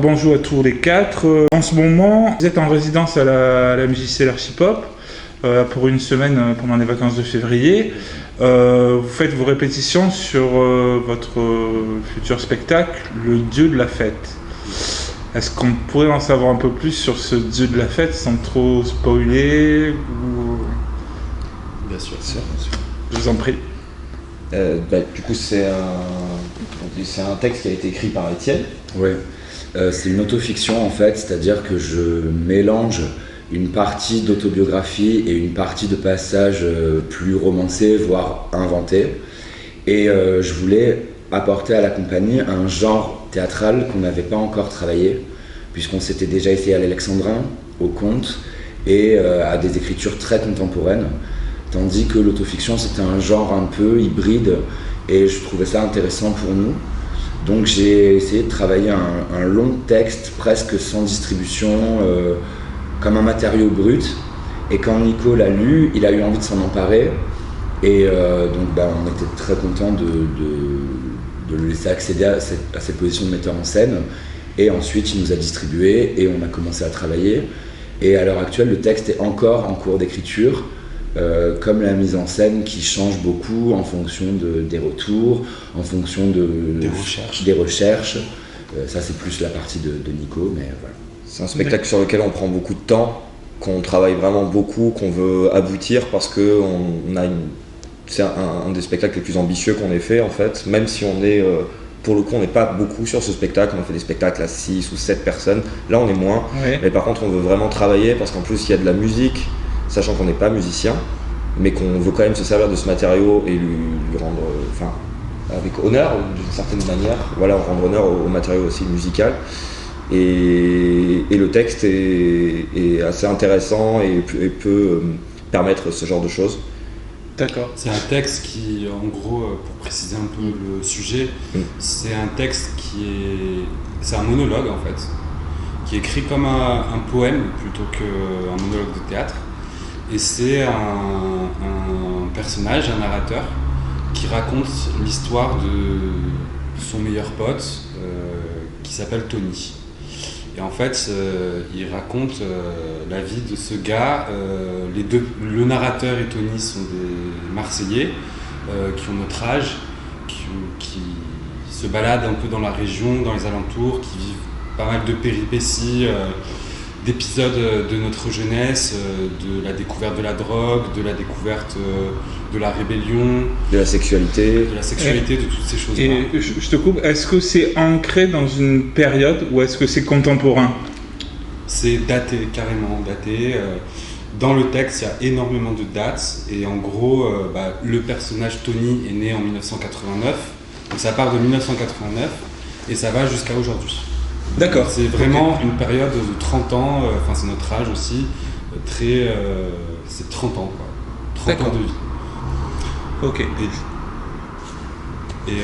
bonjour à tous les quatre. En ce moment, vous êtes en résidence à la MJC l'Archipop pour une semaine pendant les vacances de février. Vous faites vos répétitions sur votre futur spectacle, Le Dieu de la Fête. Est-ce qu'on pourrait en savoir un peu plus sur ce Dieu de la Fête sans trop spoiler ou... Bien sûr. Je vous en prie. Du coup, c'est un texte qui a été écrit par Étienne. Oui, c'est une autofiction en fait, c'est-à-dire que je mélange une partie d'autobiographie et une partie de passage plus romancé, voire inventé. Et je voulais apporter à la compagnie un genre théâtral qu'on n'avait pas encore travaillé, puisqu'on s'était déjà essayé à l'Alexandrin, au conte et à des écritures très contemporaines. Tandis que l'autofiction, c'était un genre un peu hybride et je trouvais ça intéressant pour nous. Donc j'ai essayé de travailler un long texte presque sans distribution, comme un matériau brut. Et quand Nico l'a lu, il a eu envie de s'en emparer. Et on était très contents de le laisser accéder à cette position de metteur en scène. Et ensuite, il nous a distribué et on a commencé à travailler. Et à l'heure actuelle, le texte est encore en cours d'écriture. Comme la mise en scène qui change beaucoup en fonction des retours, en fonction des recherches. Ça c'est plus la partie de Nico, mais voilà. C'est un spectacle sur lequel on prend beaucoup de temps, qu'on travaille vraiment beaucoup, qu'on veut aboutir parce que c'est un des spectacles les plus ambitieux qu'on ait fait en fait, même si on est... Pour le coup, on n'est pas beaucoup sur ce spectacle, on a fait des spectacles à 6 ou 7 personnes, là on est moins, Ouais. mais par contre on veut vraiment travailler parce qu'en plus il y a de la musique, sachant qu'on n'est pas musicien, mais qu'on veut quand même se servir de ce matériau et lui rendre, avec honneur d'une certaine manière, voilà, rendre honneur au matériau aussi musical. Et le texte est assez intéressant et peut permettre ce genre de choses. D'accord. C'est un texte qui, en gros, pour préciser un peu le sujet, c'est un texte c'est un monologue en fait, qui est écrit comme un poème plutôt qu'un monologue de théâtre. Et c'est un personnage, un narrateur, qui raconte l'histoire de son meilleur pote qui s'appelle Tony. Et en fait, il raconte la vie de ce gars. Le narrateur et Tony sont des Marseillais qui ont notre âge, qui se baladent un peu dans la région, dans les alentours, qui vivent pas mal de péripéties, d'épisodes de notre jeunesse, de la découverte de la drogue, de la découverte de la rébellion, De la sexualité. de toutes ces choses-là. Et je te coupe, est-ce que c'est ancré dans une période ou est-ce que c'est contemporain ? C'est daté, carrément daté. Dans le texte, il y a énormément de dates. Et en gros, le personnage Tony est né en 1989. Donc ça part de 1989 et ça va jusqu'à aujourd'hui. D'accord. C'est vraiment une période de 30 ans, c'est notre âge aussi, c'est 30 ans quoi. 30 D'accord. ans de vie. Ok. Et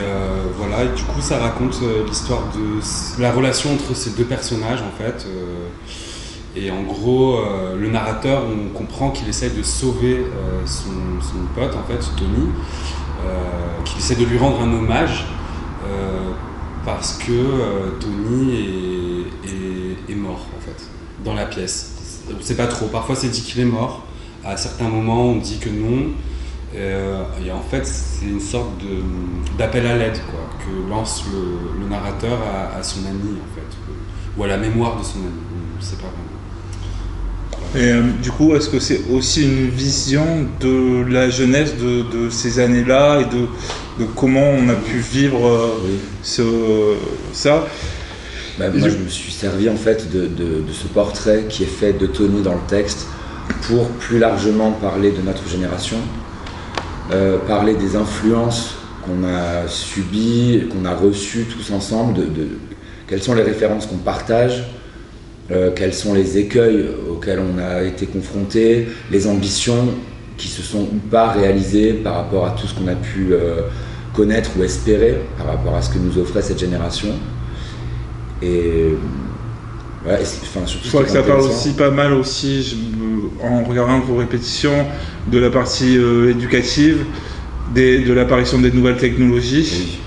voilà, et du coup ça raconte l'histoire de la relation entre ces deux personnages en fait. Et en gros, le narrateur, on comprend qu'il essaie de sauver son pote en fait, Tony, qu'il essaie de lui rendre un hommage. Parce que Tony est mort en fait, dans la pièce. On ne sait pas trop, parfois c'est dit qu'il est mort, à certains moments on dit que non, et en fait c'est une sorte d'appel à l'aide quoi, que lance le narrateur à son ami en fait, ou à la mémoire de son ami, on ne sait pas vraiment. Et du coup, est-ce que c'est aussi une vision de la jeunesse de ces années-là et de comment on a pu vivre ça Moi, je me suis servi en fait de ce portrait qui est fait de Tony dans le texte pour plus largement parler de notre génération, parler des influences qu'on a subies, qu'on a reçues tous ensemble, quelles sont les références qu'on partage, quels sont les écueils auxquels on a été confrontés, les ambitions qui se sont ou pas réalisées par rapport à tout ce qu'on a pu connaître ou espérer par rapport à ce que nous offrait cette génération. Et ouais, surtout je crois que ça parle aussi pas mal aussi, en regardant vos répétitions, de la partie éducative, de l'apparition des nouvelles technologies.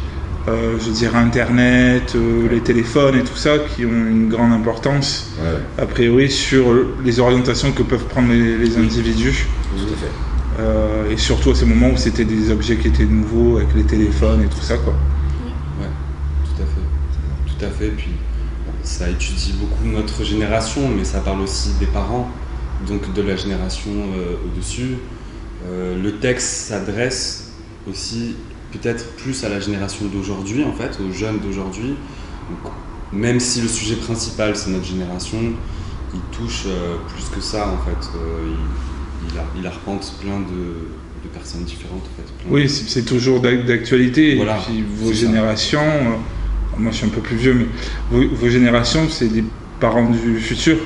Oui. je dirais Internet, les téléphones et tout ça, qui ont une grande importance, a priori, sur les orientations que peuvent prendre les individus. Tout à fait. Et surtout à ces moments où c'était des objets qui étaient nouveaux, avec les téléphones et tout ça, quoi. Ouais, tout à fait. Tout à fait. Puis ça étudie beaucoup notre génération, mais ça parle aussi des parents, donc de la génération au-dessus. Le texte s'adresse aussi peut-être plus à la génération d'aujourd'hui, en fait, aux jeunes d'aujourd'hui. Donc, même si le sujet principal c'est notre génération, il touche plus que ça, en fait. Il arpente plein de personnes différentes, en fait. Oui, c'est toujours d'actualité. Voilà, et puis vos générations, moi je suis un peu plus vieux, mais vos générations, c'est des parents du futur.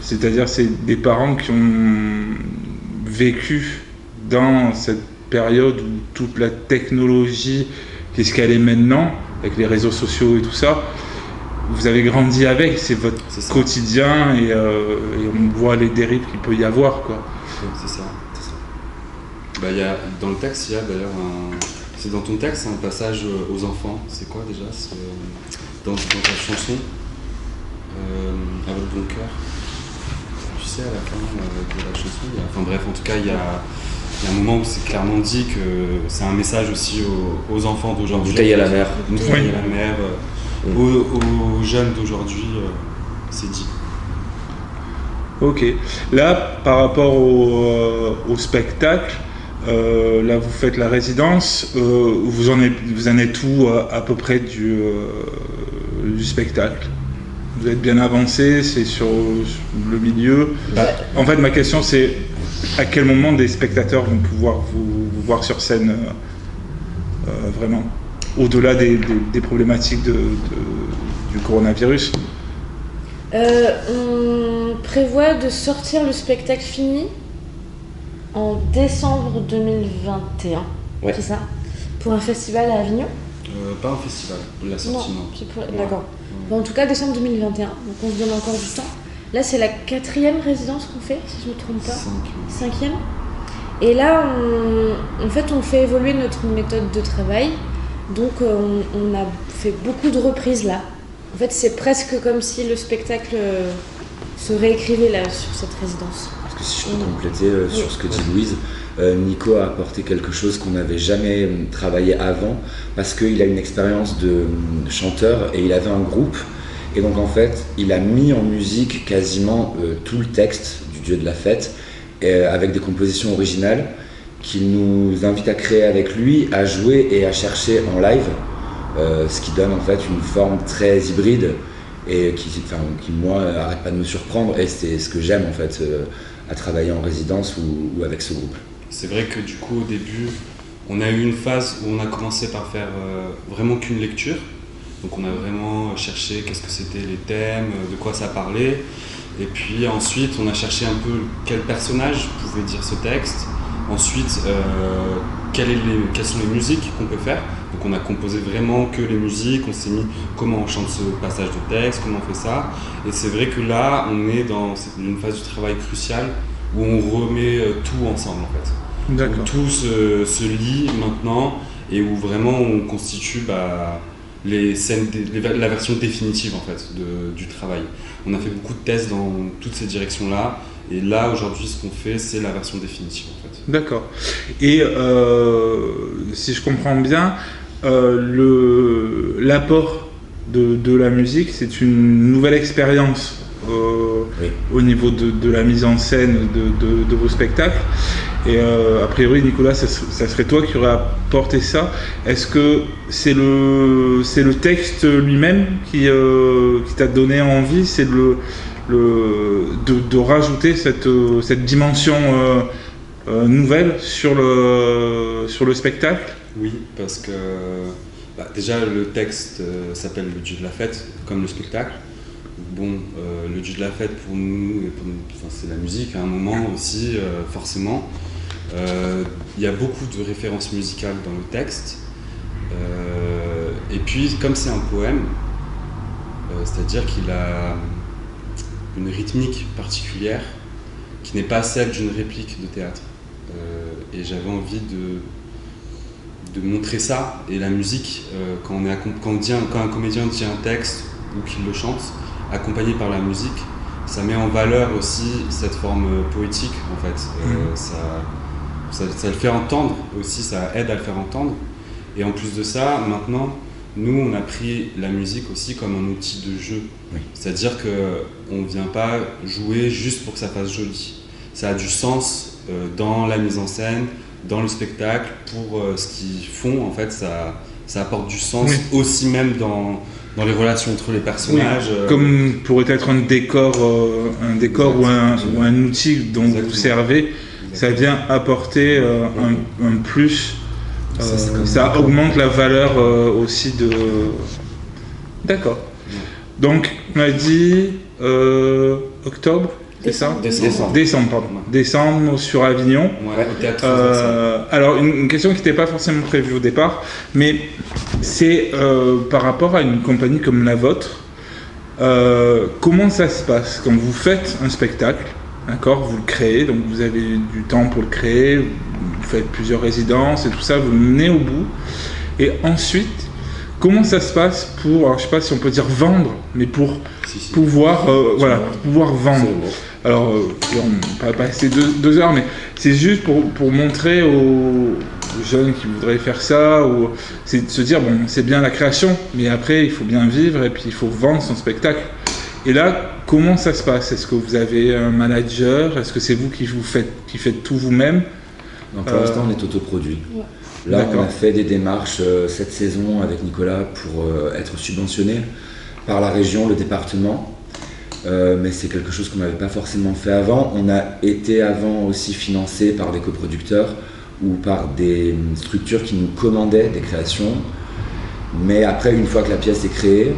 C'est-à-dire c'est des parents qui ont vécu dans cette période où toute la technologie, qu'est-ce qu'elle est maintenant, avec les réseaux sociaux et tout ça, vous avez grandi avec, c'est votre quotidien et on voit les dérives qu'il peut y avoir, quoi. C'est ça. Bah, dans le texte, il y a d'ailleurs c'est dans ton texte un passage aux enfants. C'est quoi déjà? C'est dans ta chanson, à votre bon cœur. Tu sais, à la fin de la chanson, enfin bref, en tout cas, il y a un moment où c'est clairement dit que c'est un message aussi aux enfants d'aujourd'hui. Une bouteille à la mer. Une bouteille à la mer. Aux jeunes d'aujourd'hui, c'est dit. Ok. Là, par rapport au spectacle, là vous faites la résidence, vous en êtes où à peu près du spectacle? Vous êtes bien avancé, c'est sur le milieu. En fait, ma question c'est à quel moment des spectateurs vont pouvoir vous voir sur scène vraiment, au-delà des problématiques du coronavirus? On prévoit de sortir le spectacle fini en décembre 2021, c'est ça? Pour un festival à Avignon? Pas un festival, la sortie non. D'accord. Bon, en tout cas, décembre 2021, donc on se donne encore du temps. Là, c'est la 4e résidence qu'on fait, si je ne me trompe pas. 5e. Et là, en fait, on fait évoluer notre méthode de travail. Donc, on a fait beaucoup de reprises là. En fait, c'est presque comme si le spectacle se réécrivait là sur cette résidence. Parce que si je peux compléter sur ce que dit Louise, Nico a apporté quelque chose qu'on n'avait jamais travaillé avant, parce qu'il a une expérience de chanteur et il avait un groupe. Et donc en fait, il a mis en musique quasiment tout le texte du Dieu de la fête, avec des compositions originales qu'il nous invite à créer avec lui, à jouer et à chercher en live, ce qui donne en fait une forme très hybride et qui moi arrête pas de me surprendre, et c'est ce que j'aime en fait à travailler en résidence ou avec ce groupe. C'est vrai que du coup au début, on a eu une phase où on a commencé par faire vraiment qu'une lecture. Donc on a vraiment cherché qu'est-ce que c'était les thèmes, de quoi ça parlait. Et puis ensuite on a cherché un peu quel personnage pouvait dire ce texte. Ensuite quelles sont les musiques qu'on peut faire. Donc on a composé vraiment que les musiques, on s'est mis comment on chante ce passage de texte, comment on fait ça. Et c'est vrai que là on est dans une phase du travail cruciale où on remet tout ensemble en fait. D'accord. Où tout se lie maintenant et où vraiment on constitue les scènes, la version définitive en fait du travail. On a fait beaucoup de tests dans toutes ces directions-là, et là aujourd'hui ce qu'on fait c'est la version définitive en fait. D'accord. Et si je comprends bien, l'apport de la musique, c'est une nouvelle expérience au niveau de la mise en scène de vos spectacles. Et a priori, Nicolas, ça serait toi qui aurais apporté ça. Est-ce que c'est le texte lui-même qui t'a donné envie, c'est de rajouter cette dimension nouvelle sur le spectacle? Oui, parce que déjà le texte s'appelle Le Dieu de la fête, comme le spectacle. Bon, le Dieu de la fête pour nous, c'est la musique à un moment aussi, forcément. Il y a beaucoup de références musicales dans le texte. Et puis, comme c'est un poème, c'est-à-dire qu'il a une rythmique particulière qui n'est pas celle d'une réplique de théâtre. Et j'avais envie de montrer ça. Et la musique, quand un comédien dit un texte ou qu'il le chante, accompagné par la musique, ça met en valeur aussi cette forme poétique en fait. Ça le fait entendre aussi, ça aide à le faire entendre. Et en plus de ça, maintenant, nous on a pris la musique aussi comme un outil de jeu. C'est-à-dire qu'on ne vient pas jouer juste pour que ça fasse joli. Ça a du sens dans la mise en scène, dans le spectacle, pour ce qu'ils font. En fait, ça apporte du sens aussi même dans les relations entre les personnages. Comme pourrait être un décor ou un outil dont vous servez, ça vient apporter un plus. Ça augmente la valeur aussi de... D'accord. Donc, on a dit octobre, c'est ça ? Décembre, pardon. Décembre sur Avignon. Au théâtre. Alors, une question qui n'était pas forcément prévue au départ, mais c'est par rapport à une compagnie comme la vôtre, comment ça se passe quand vous faites un spectacle, d'accord, vous le créez, donc vous avez du temps pour le créer, vous faites plusieurs résidences et tout ça, vous le menez au bout, et ensuite, comment ça se passe pour, alors je sais pas si on peut dire vendre, mais pour pouvoir vendre. Alors, on va pas passer 2 heures, mais c'est juste pour montrer aux jeunes qui voudraient faire ça, c'est de se dire, bon, c'est bien la création, mais après, il faut bien vivre et puis il faut vendre son spectacle. Et là, comment ça se passe ? Est-ce que vous avez un manager ? Est-ce que c'est vous qui faites tout vous-même ? Non, pour l'instant, on est autoproduit. Ouais. Là, on a fait des démarches cette saison avec Nicolas pour être subventionné par la région, le département. Mais c'est quelque chose qu'on n'avait pas forcément fait avant. On a été avant aussi financé par des coproducteurs ou par des structures qui nous commandaient des créations. Mais après, une fois que la pièce est créée,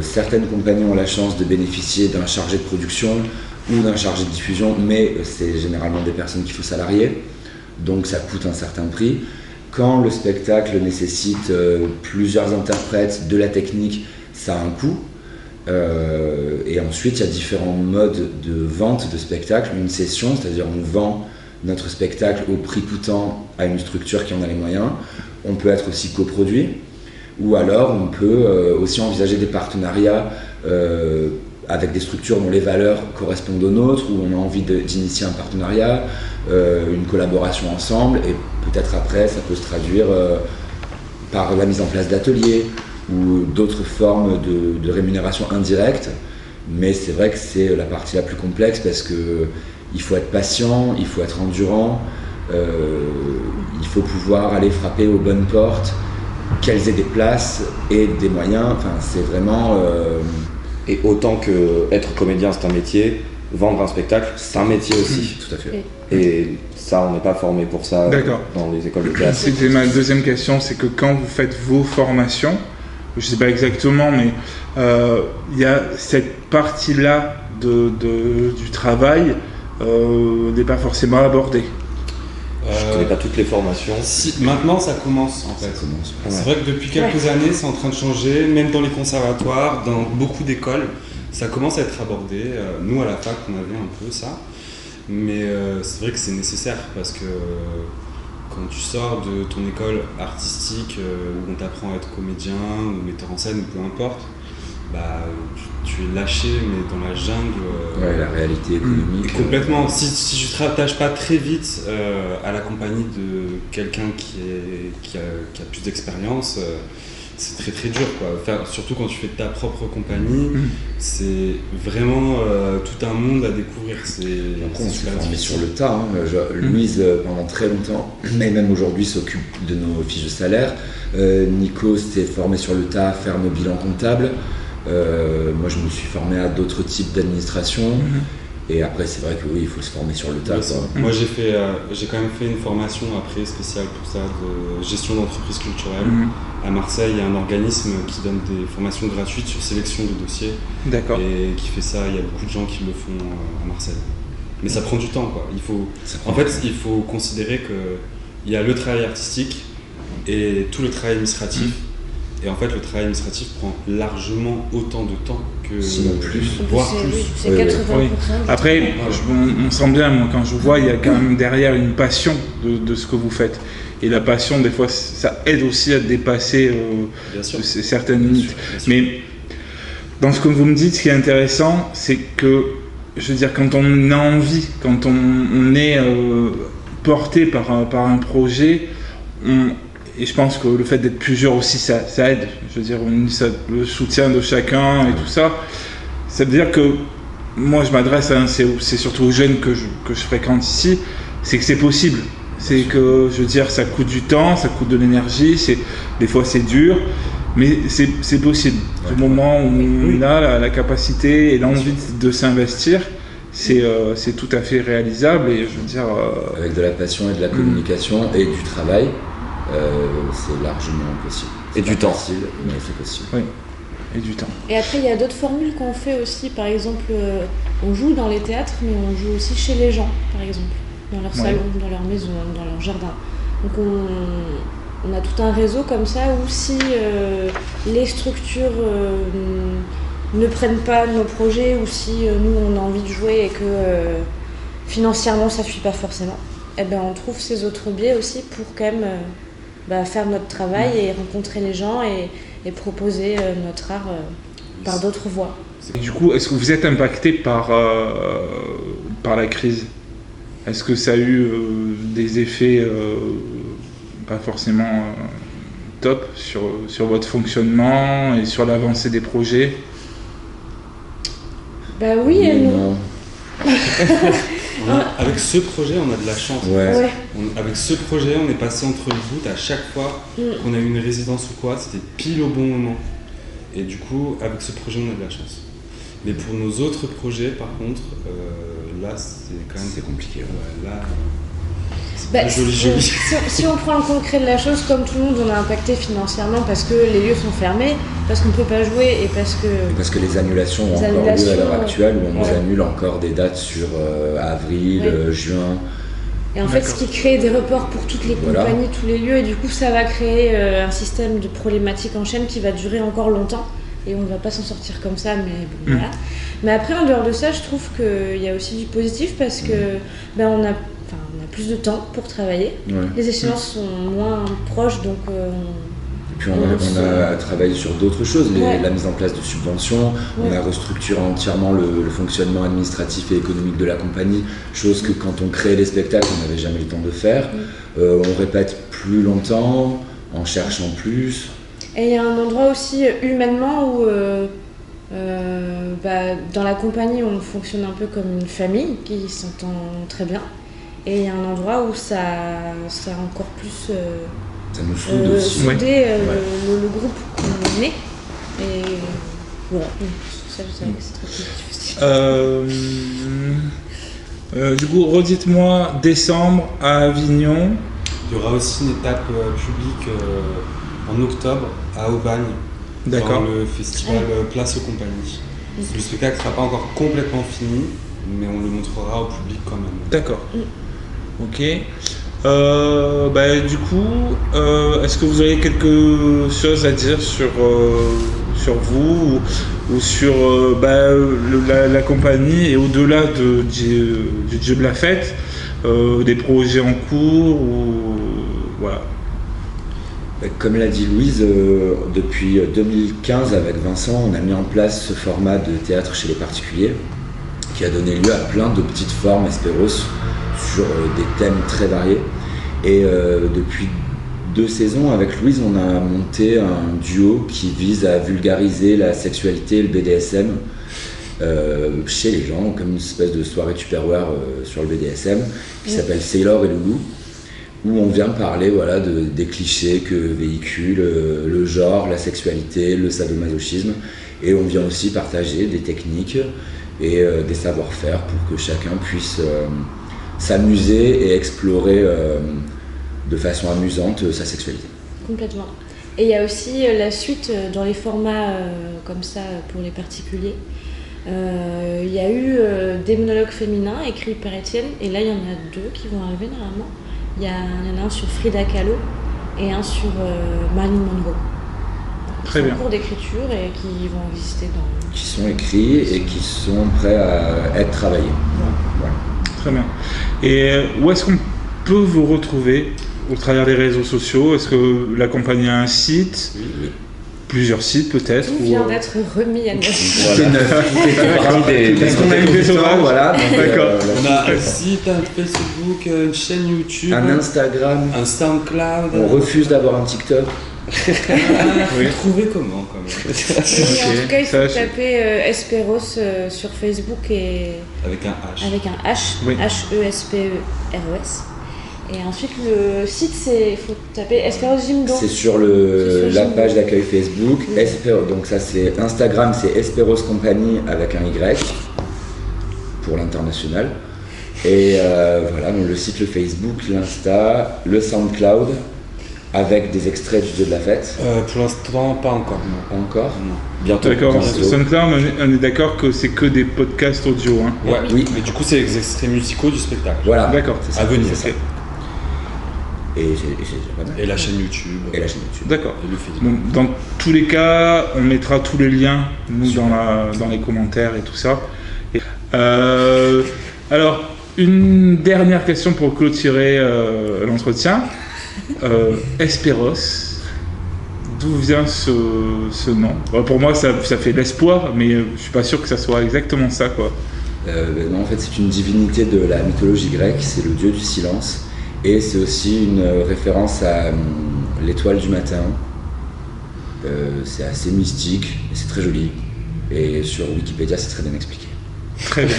certaines compagnies ont la chance de bénéficier d'un chargé de production ou d'un chargé de diffusion, mais c'est généralement des personnes qu'il faut salarier, donc ça coûte un certain prix. Quand le spectacle nécessite plusieurs interprètes, de la technique, ça a un coût. Et ensuite, il y a différents modes de vente de spectacle. Une session, c'est-à-dire on vend notre spectacle au prix coûtant à une structure qui en a les moyens. On peut être aussi coproduit, ou alors on peut aussi envisager des partenariats avec des structures dont les valeurs correspondent aux nôtres, où on a envie d'initier un partenariat, une collaboration ensemble, et peut-être après ça peut se traduire par la mise en place d'ateliers ou d'autres formes de rémunération indirecte. Mais c'est vrai que c'est la partie la plus complexe parce qu'il faut être patient, il faut être endurant, il faut pouvoir aller frapper aux bonnes portes, qu'elles aient des places et des moyens. Enfin, c'est vraiment... Et autant que être comédien c'est un métier, vendre un spectacle c'est un métier aussi. Tout à fait. Et ça, on n'est pas formé pour ça dans les écoles de théâtre. C'était ma deuxième question, c'est que quand vous faites vos formations, je ne sais pas exactement, mais il y a cette partie-là du travail n'est pas forcément abordée. Je ne connais pas toutes les formations. Maintenant, ça commence en fait. C'est vrai que depuis quelques années, c'est en train de changer, même dans les conservatoires, dans beaucoup d'écoles, ça commence à être abordé. Nous, à la fac, on avait un peu ça. Mais c'est vrai que c'est nécessaire parce que quand tu sors de ton école artistique où on t'apprend à être comédien ou metteur en scène, peu importe, bah, tu es lâché mais dans la jungle. La réalité économique. Complètement. Si tu ne t'attaches pas très vite à la compagnie de quelqu'un qui a plus d'expérience, c'est très très dur, quoi. Surtout quand tu fais ta propre compagnie, c'est vraiment tout un monde à découvrir. Après, on se fait former sur le tas. Louise, pendant très longtemps, mais même aujourd'hui, s'occupe de nos fiches de salaire. Nico s'est formé sur le tas à faire nos bilans comptables. Moi, je me suis formé à d'autres types d'administration. Et après, c'est vrai que oui, il faut se former sur le tas. Moi, j'ai quand même fait une formation après spéciale pour ça, de gestion d'entreprise culturelle. À Marseille, il y a un organisme qui donne des formations gratuites sur sélection de dossiers. D'accord. Et qui fait ça, il y a beaucoup de gens qui le font à Marseille. Mais ça prend du temps, quoi. Il faut considérer qu'il y a le travail artistique et tout le travail administratif. Et en fait, le travail administratif prend largement autant de temps que... Sinon plus. Voire plus. Oui, c'est 80%. Oui. Après, on sent bien, moi, quand je vois, il y a quand même derrière une passion de ce que vous faites. et la passion, des fois, ça aide aussi à dépasser Bien sûr. certaines Bien limites. sûr, bien sûr. Mais dans ce que vous me dites, ce qui est intéressant, c'est que, je veux dire, quand on a envie, quand on est porté par un projet, et je pense que le fait d'être plusieurs aussi, ça aide. Je veux dire, le soutien de chacun et tout ça. Ça veut dire que moi, je m'adresse c'est surtout aux jeunes que je fréquente ici, c'est que c'est possible. C'est que, je veux dire, ça coûte du temps, ça coûte de l'énergie, des fois c'est dur, mais c'est possible. Du moment où on a la capacité et l'envie de s'investir, c'est tout à fait réalisable. Et je veux dire, avec de la passion et de la communication et du travail, c'est largement possible. Et du temps. Facile, mais c'est possible. oui, et du temps. Et après, il y a d'autres formules qu'on fait aussi. Par exemple, on joue dans les théâtres, mais on joue aussi chez les gens, par exemple, dans leur salon, dans leur maison, dans leur jardin. Donc on a tout un réseau comme ça où si les structures ne prennent pas nos projets ou si nous on a envie de jouer et que financièrement ça ne suit pas forcément, eh ben, on trouve ces autres biais aussi pour quand même faire notre travail et rencontrer les gens et proposer notre art par d'autres voies. Et du coup, est-ce que vous êtes impacté par la crise ? Est-ce que ça a eu des effets pas forcément top sur votre fonctionnement et sur l'avancée des projets ? Bah oui et non. Avec ce projet, on a de la chance. Ouais. Avec ce projet, on est passé entre les gouttes à chaque fois qu'on a eu une résidence ou quoi, c'était pile au bon moment. Et du coup, avec ce projet, on a de la chance. Mais pour nos autres projets, par contre, là, c'est quand même... C'est compliqué. Ouais, là, c'est Bah, pas joli. si on prend le concret de la chose, comme tout le monde, on a impacté financièrement parce que les lieux sont fermés, parce qu'on ne peut pas jouer et parce que les annulations ont encore lieu à l'heure actuelle, où on nous annule encore des dates sur avril, juin. Et en fait, ce qui crée des reports pour toutes les compagnies, tous les lieux, et du coup, ça va créer un système de problématiques en chaîne qui va durer encore longtemps. Et on ne va pas s'en sortir comme ça, mais bon, voilà. Mais après, en dehors de ça, je trouve qu'il y a aussi du positif parce que on a plus de temps pour travailler. Ouais. Les échéances sont moins proches, donc... Et puis on a travaillé sur d'autres choses, la mise en place de subventions, on a restructuré entièrement le fonctionnement administratif et économique de la compagnie, chose que quand on crée les spectacles, on n'avait jamais le temps de faire. On répète plus longtemps, en cherchant plus. Et il y a un endroit aussi humainement où dans la compagnie on fonctionne un peu comme une famille qui s'entend très bien. Et il y a un endroit où ça a encore plus ça nous soude aussi. soudé le groupe qu'on est. Et voilà, ça c'est très positif aussi. Du coup, redites-moi, décembre à Avignon. Il y aura aussi une étape publique en octobre à Aubagne, D'accord. dans le festival Place aux Compagnies. Le spectacle ne sera pas encore complètement fini, mais on le montrera au public quand même. D'accord. Ok. Du coup, est-ce que vous avez quelque chose à dire sur vous ou sur la compagnie et au-delà du Dieu de la fête, des projets en cours ou voilà. Comme l'a dit Louise, depuis 2015 avec Vincent, on a mis en place ce format de théâtre chez les particuliers qui a donné lieu à plein de petites formes espéros sur des thèmes très variés. Et depuis 2 saisons, avec Louise, on a monté un duo qui vise à vulgariser la sexualité et le BDSM chez les gens, comme une espèce de soirée Tupperware sur le BDSM qui s'appelle Sailor et Loulou, où on vient parler des clichés que véhicule le genre, la sexualité, le sadomasochisme, et on vient aussi partager des techniques et des savoir-faire pour que chacun puisse s'amuser et explorer de façon amusante sa sexualité. Complètement. Et il y a aussi la suite dans les formats comme ça pour les particuliers. Il y a eu des monologues féminins écrits par Étienne, et là il y en a 2 qui vont arriver normalement. Il y en a un sur Frida Kahlo et un sur Marilyn Monroe. Très bien. En cours d'écriture et qui vont exister dans... Qui sont écrits et qui sont prêts à être travaillés. Voilà. Très bien. Et où est-ce qu'on peut vous retrouver ? au travers des réseaux sociaux. Est-ce que la compagnie a un site? Oui. Plusieurs sites peut-être? Tout vient d'être remis à notre Tout est neuf, tout est parmi Parce qu'on a une des sauvage. voilà. donc, D'accord. On a un site, un Facebook, une chaîne YouTube, un Instagram. un SoundCloud. On refuse d'avoir un TikTok. Vous trouvez comment quand même? Oui, en tout cas, il faut Ça, taper Esperos sur Facebook et Avec un H. avec un H, Oui. H-E-S-P-E-R-O-S. Et ensuite, le site, il faut taper Esperos Gym Don. C'est sur C'est sur la Gym. page d'accueil Facebook. Oui. Donc ça c'est Instagram, c'est Esperos Company avec un Y pour l'international. Et voilà, donc le site, le Facebook, l'Insta, le SoundCloud avec des extraits du Dieu de la fête. Pour l'instant, pas encore. Non. Pas encore. Non. Bientôt. D'accord, Bientôt. SoundCloud, on est d'accord que c'est que des podcasts audio. Hein. Ouais, Oui. mais du coup, c'est les extraits musicaux du spectacle. Voilà. D'accord, c'est ça. À venir. c'est ça. Ok. Et j'ai déjà pas mal. Et la chaîne YouTube. Et la chaîne YouTube. D'accord. Et le Facebook. Bon, dans tous les cas, on mettra tous les liens, nous, Super. dans les commentaires et tout ça. Et, alors, une dernière question pour clôturer l'entretien. Esperos, d'où vient ce nom? Bon, pour moi, ça fait de l'espoir, mais je suis pas sûr que ça soit exactement ça, quoi. Non, en fait, c'est une divinité de la mythologie grecque, c'est le dieu du silence. Et c'est aussi une référence à l'étoile du matin. C'est assez mystique, et c'est très joli. Et sur Wikipédia, c'est très bien expliqué. Très bien.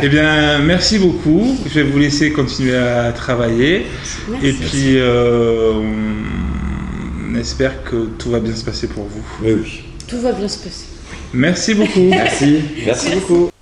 Eh bien, merci beaucoup. Je vais vous laisser continuer à travailler. Merci. Et puis, on espère que tout va bien se passer pour vous. Oui, oui. Tout va bien se passer. Merci beaucoup. Merci. Merci beaucoup.